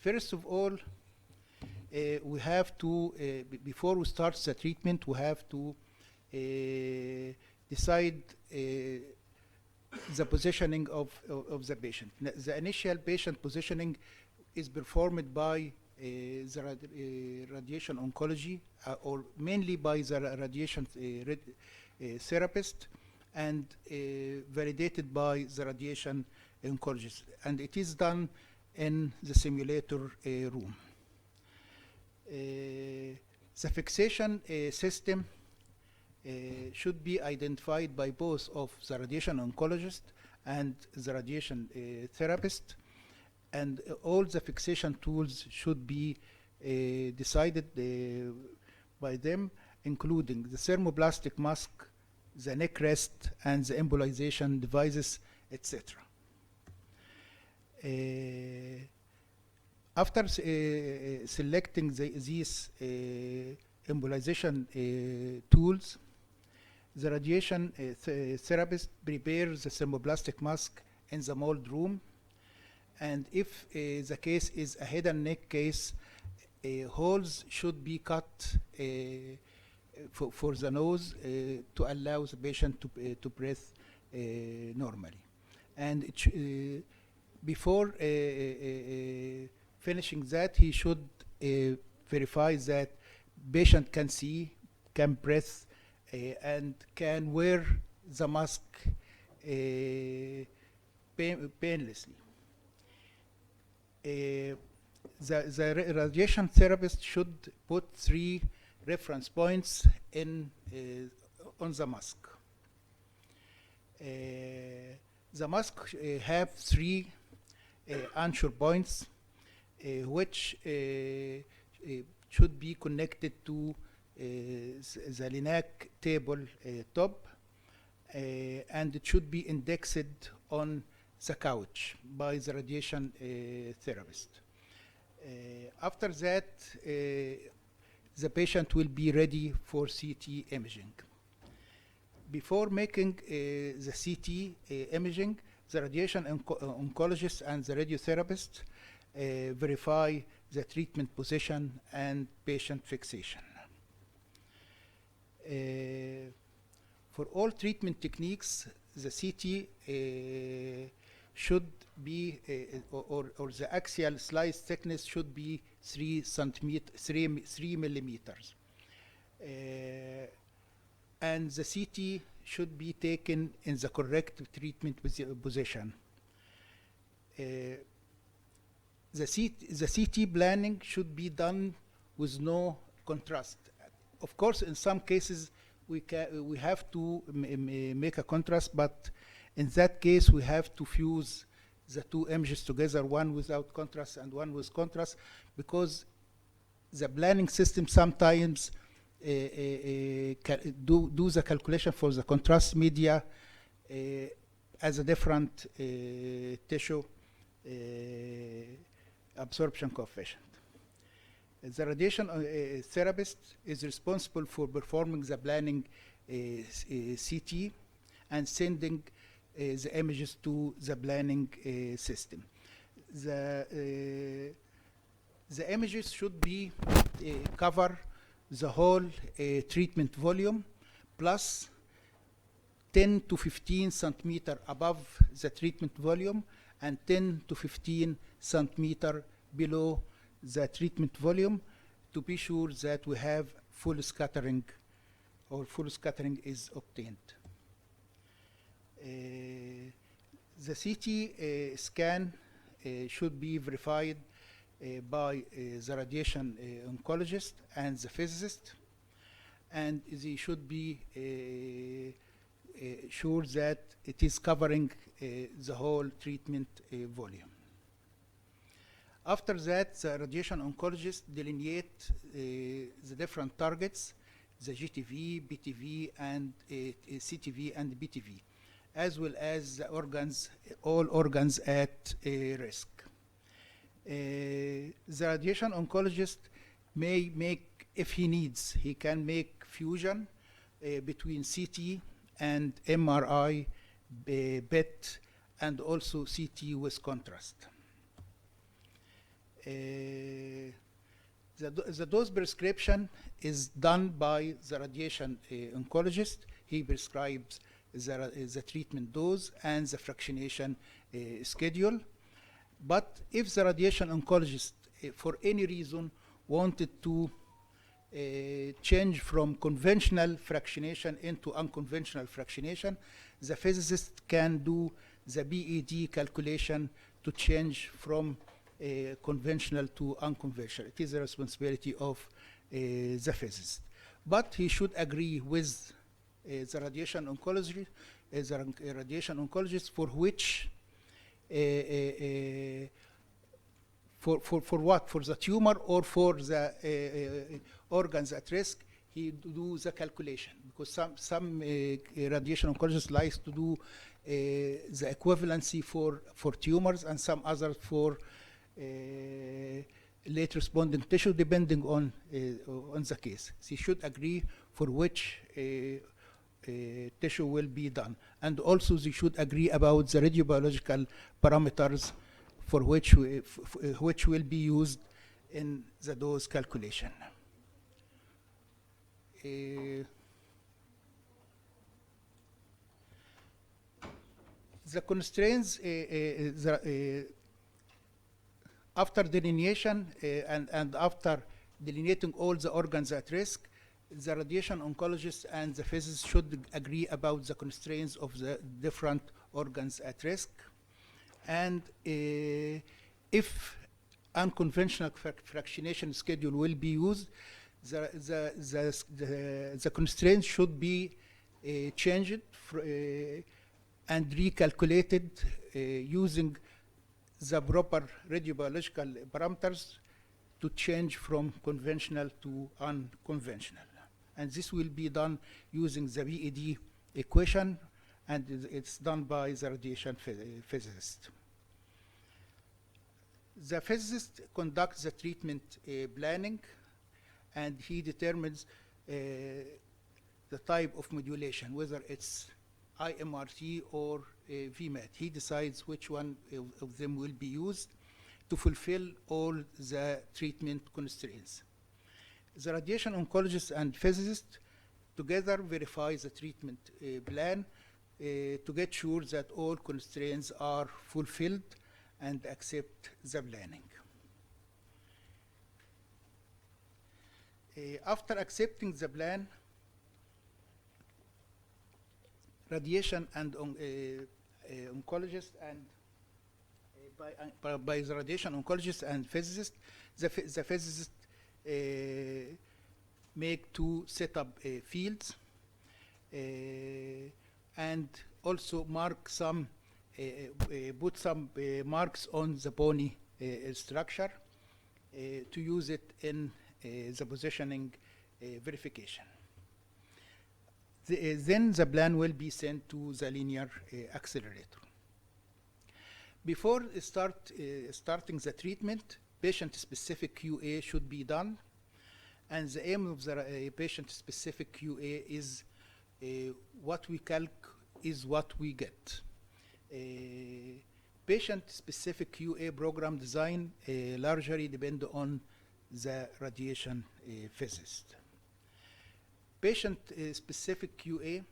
First of all, we have to, before we start the treatment, we have to decide the positioning of the patient. The initial patient positioning is performed by the radiation oncology, or mainly by the radiation therapist, and validated by the radiation oncologist. And it is done in the simulator room. The fixation system should be identified by both of the radiation oncologist and the radiation therapist, and all the fixation tools should be decided by them, including the thermoplastic mask, the neck rest, and the embolization devices, etc. After selecting these embolization tools, the radiation therapist prepares the thermoplastic mask in the mold room, and if the case is a head and neck case, holes should be cut for the nose to allow the patient to breathe normally. And before finishing that, he should verify that patient can see, can breathe, and can wear the mask painlessly. The radiation therapist should put 3 reference points on the mask. The mask have 3 anchor points, which should be connected to the linac table top, and it should be indexed on the couch by the radiation therapist. After that, the patient will be ready for CT imaging. Before making the CT imaging, the radiation oncologist and the radiotherapist verify the treatment position and patient fixation. For all treatment techniques, the CT should be, or the axial slice thickness should be 3 millimeters. And the CT should be taken in the correct treatment position. The CT planning should be done with no contrast. Of course, in some cases, we have to make a contrast, but in that case, we have to fuse the 2 images together, one without contrast and one with contrast, because the planning system sometimes do the calculation for the contrast media as a different tissue absorption coefficient. The radiation therapist is responsible for performing the planning CT and sending the images to the planning system. The images should be cover the whole treatment volume plus 10 to 15 centimeter above the treatment volume and 10 to 15 centimeter below the treatment volume, to be sure that we have full scattering, or full scattering is obtained. The CT scan should be verified by the radiation oncologist and the physicist, and they should be sure that it is covering the whole treatment volume. After that, the radiation oncologist delineate the different targets, the GTV, BTV, and CTV and BTV, as well as the organs, all organs at risk. The radiation oncologist may make, if he needs, he can make fusion between CT and MRI, PET, and also CT with contrast. The dose prescription is done by the radiation oncologist. He prescribes the treatment dose and the fractionation schedule. But if the radiation oncologist, for any reason, wanted to change from conventional fractionation into unconventional fractionation, the physicist can do the BED calculation to change from conventional to unconventional. It is the responsibility of the physicist. But he should agree with the radiation oncologist for which for what? For the tumor or for the organs at risk, he do the calculation. Because some radiation oncologists likes to do the equivalency for tumors and some others for late responding tissue, depending on the case. He should agree for which tissue will be done. And also they should agree about the radiobiological parameters for which will be used in the dose calculation. The constraints after delineation and after delineating all the organs at risk, the radiation oncologist and the physicist should agree about the constraints of the different organs at risk. And if unconventional fractionation schedule will be used, the constraints should be changed and recalculated using the proper radiobiological parameters to change from conventional to unconventional. And this will be done using the BED equation, and it's done by the radiation physicist. The physicist conducts the treatment planning, and he determines the type of modulation, whether it's IMRT or VMAT. He decides which one of them will be used to fulfill all the treatment constraints. The radiation oncologist and physicist together verify the treatment plan to get sure that all constraints are fulfilled and accept the planning. After accepting the plan, radiation and oncologist and by the radiation oncologist and physicist, the physicist make two setup fields and also mark some put some marks on the bony structure to use it in the positioning verification. Then the plan will be sent to the linear accelerator. Before starting the treatment, patient-specific QA should be done, and the aim of the patient-specific QA is what we calc is what we get. Patient-specific QA program design largely depend on the radiation physicist. Patient-specific QA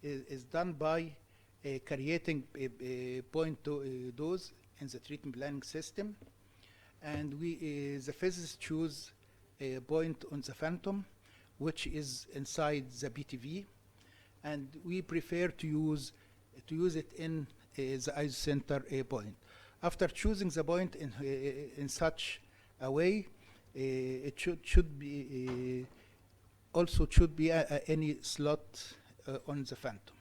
is done by creating a point dose in the treatment planning system, and the physicists choose a point on the phantom, which is inside the BTV, and we prefer to use it in the isocenter point. After choosing the point in such a way, it should be also should be any slot on the phantom.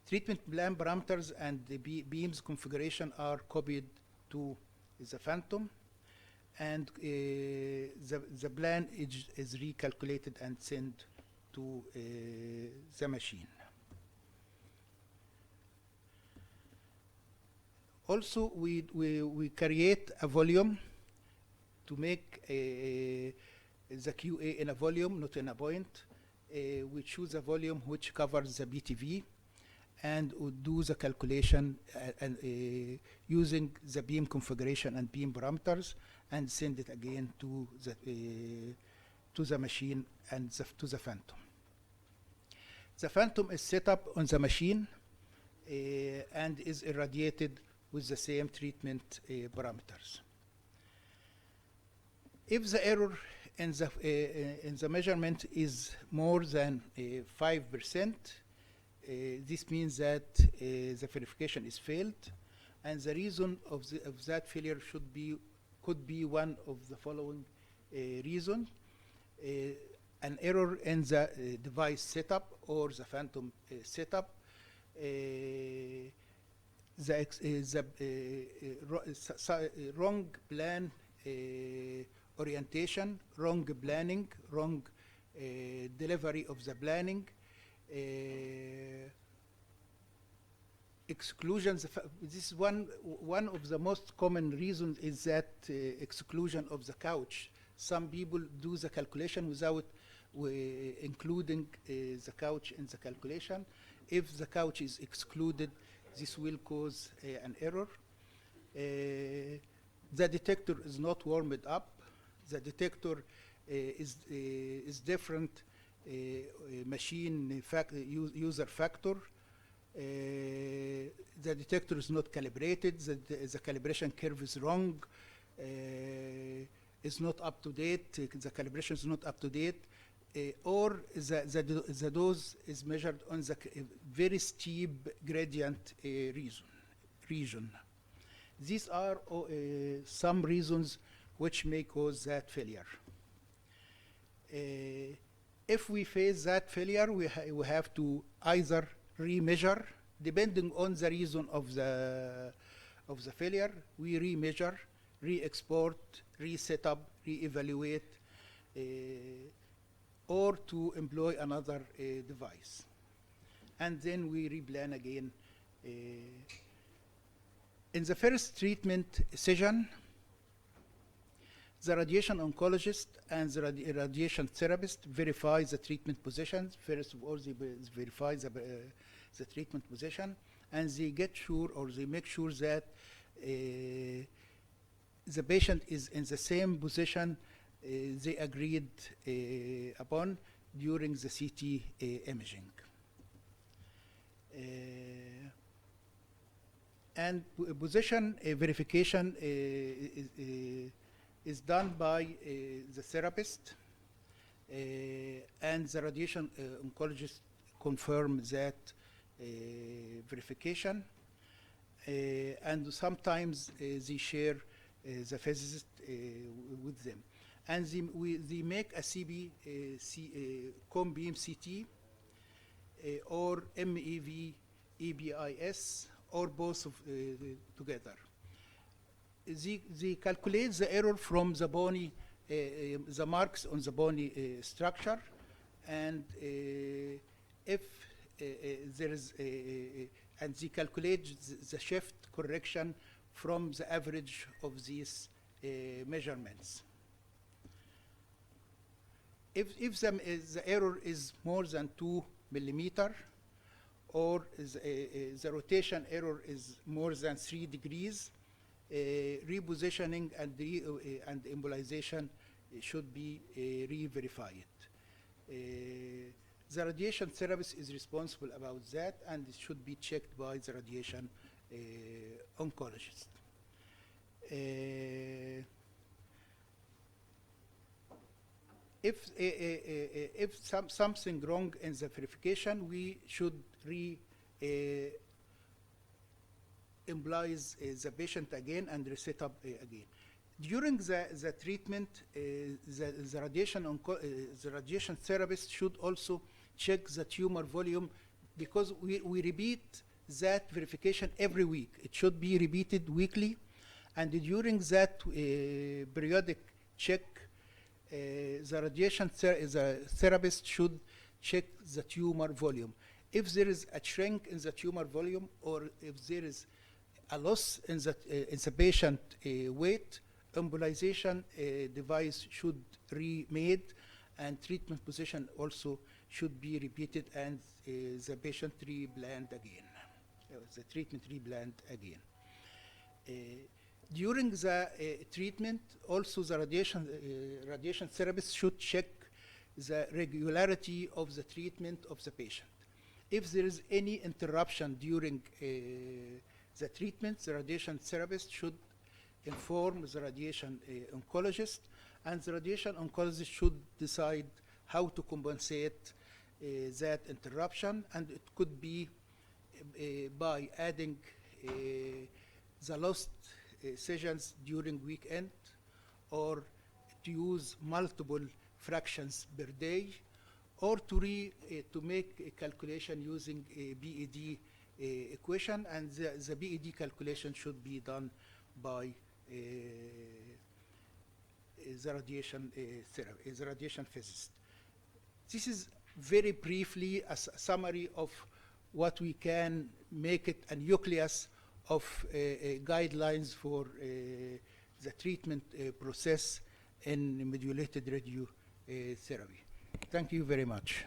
Treatment plan parameters and the beams configuration are copied to the phantom, and the plan is recalculated and sent to the machine. Also, we create a volume to make the QA in a volume, not in a point. We choose a volume which covers the BTV, and would do the calculation using the beam configuration and beam parameters, and send it again to the machine and to the phantom. The phantom is set up on the machine and is irradiated with the same treatment parameters. If the error in the measurement is more than 5%, this means that the verification is failed, and the reason of that failure could be one of the following reasons: an error in the device setup or the phantom setup, wrong plan orientation, wrong planning, wrong delivery of the planning, exclusions. This is one of the most common reasons, is that exclusion of the couch. Some people do the calculation without including the couch in the calculation. If the couch is excluded, this will cause an error. The detector is not warmed up. The detector is different machine user factor. The detector is not calibrated. The calibration curve is wrong. Is not up to date. The calibration is not up to date. Or the dose is measured on the very steep gradient region. These are some reasons which may cause that failure. If we face that failure, we have to either remeasure, depending on the reason of the failure. We remeasure, re-export, reset up, re-evaluate, or to employ another device. And then we replan again. In the first treatment session, the radiation oncologist and the radiation therapist verify the treatment positions. First of all, they verify the treatment position, and they get sure, or they make sure that the patient is in the same position they agreed upon during the CT imaging. And position verification is done by the therapist, and the radiation oncologist confirm that verification. And sometimes they share the physicist with them. And they make a COM beam CT or MEV EBIS, or both of, together. They calculate the error from the bony, the marks on the bony structure, and if there is and they calculate the shift correction from the average of these measurements. If the error is more than 2 millimeter, or the rotation error is more than 3 degrees, repositioning and embolization should be re-verified. The radiation therapist is responsible about that, and it should be checked by the radiation oncologist. If something wrong in the verification, we should embolize the patient again and reset up again. During the treatment, the radiation therapist should also check the tumor volume, because we repeat that verification every week. It should be repeated weekly, and during that periodic check, the therapist should check the tumor volume. If there is a shrink in the tumor volume, or if there is a loss in the patient weight, embolization device should be remade, and treatment position also should be repeated, and the patient replanned again. the treatment replanned again. During the treatment, also the radiation therapist should check the regularity of the treatment of the patient. If there is any interruption during the treatment, the radiation therapist should inform the radiation oncologist, and the radiation oncologist should decide how to compensate that interruption, and it could be by adding the lost sessions during weekend, or to use multiple fractions per day, or to make a calculation using a BED equation, and the BED calculation should be done by the radiation therapy, the radiation physicist. This is very briefly a summary of what we can make it a nucleus of guidelines for the treatment process in modulated radiotherapy. Thank you very much.